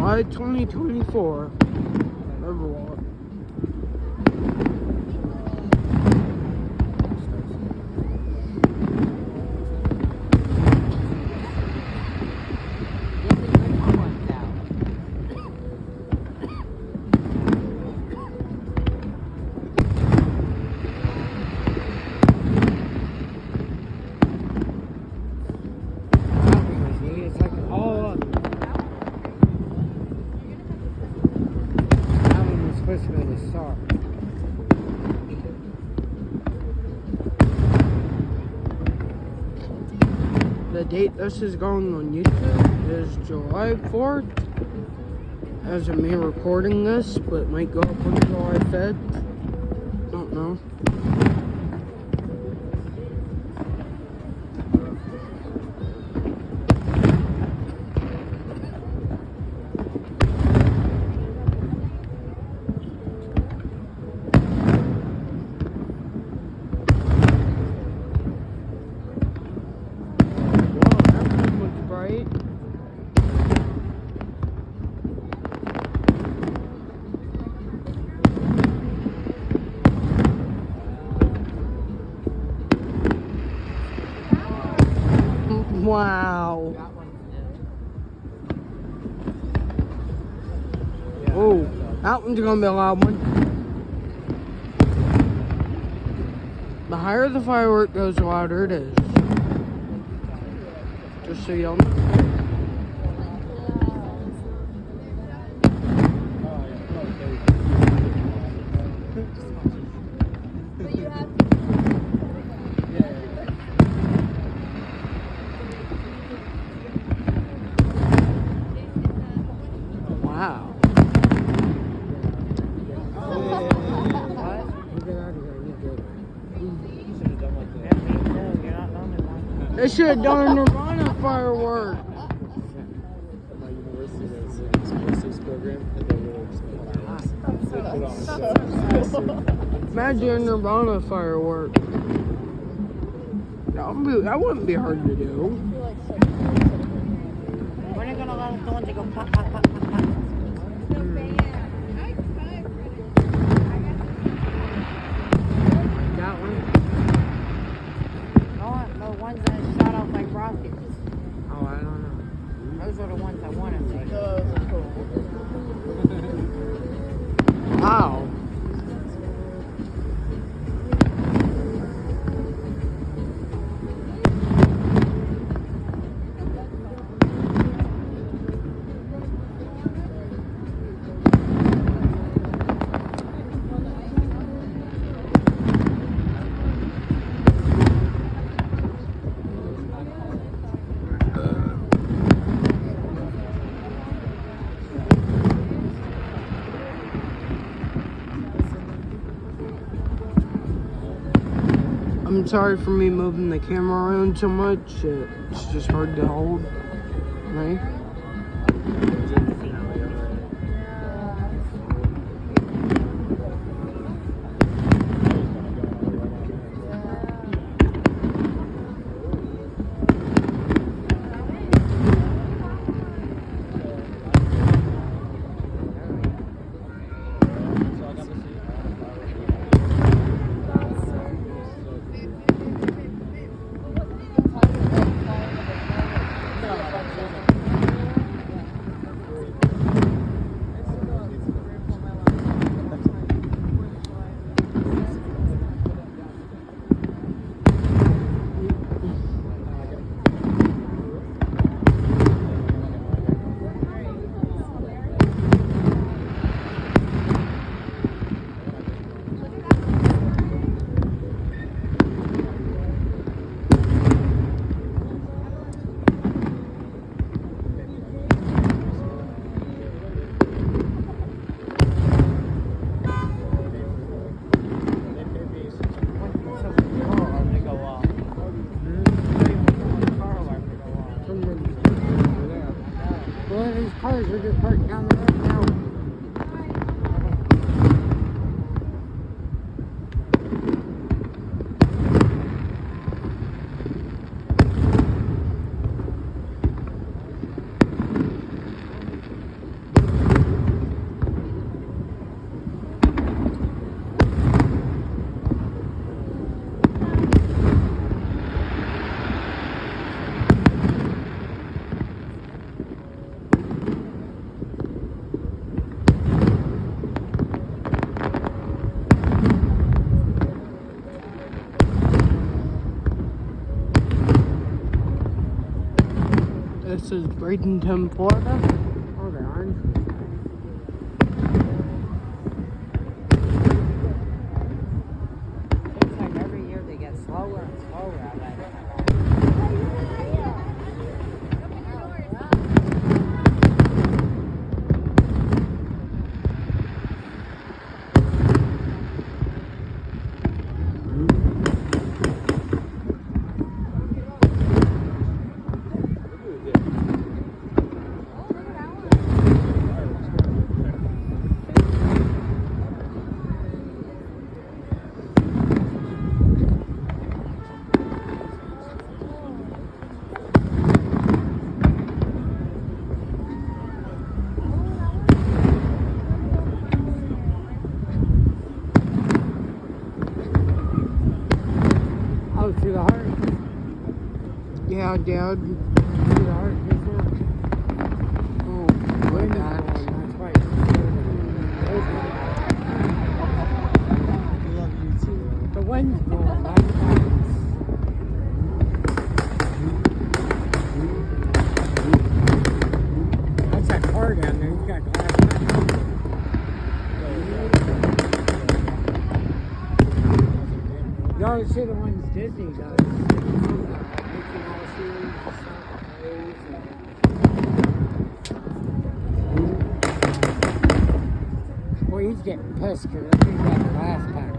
July 2024. Riverwalk. It's like all up. That one was supposed to be the start. The date this is going on YouTube is July 4th. As of me recording this, but it might go up on July 5th. Don't know. Wow. Oh, that one's gonna be a loud one. The higher the firework goes, the louder it is. Just so y'all know. Wow. They should have done a Nirvana firework. My university has an explosives program and they put on Imagine a Nirvana firework. That wouldn't be hard to do. We're not gonna allow the ones that go pop, pop, pop, pop, pop. That one? No, the ones that shot off like rockets. Oh, I don't know. Those are the ones I want to see. Wow. I'm sorry for me moving the camera around so much. It's just hard to hold. Right? These cars are just parked down the road now. This is Bradenton, Florida. Oh, the orange. Seems like every year they get slower and slower out there. Oh, through the heart? Yeah, Dad. Through the heart, oh, my God. We love you too. The wind's blowing. That's why. That's that car down there. He's got glass back. You always see the ones Disney does. Mickey Mouse ears and stuff. Boy, he's getting pissed because I think that glass pack.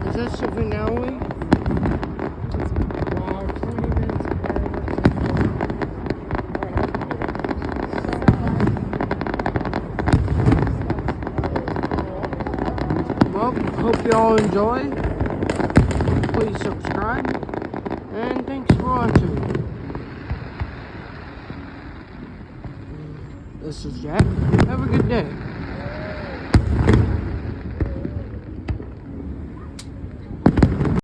Is this the finale? Wow, 20 minutes of Well, hope you all enjoy. Please subscribe. And thanks for watching. This is Jack. Have a good day.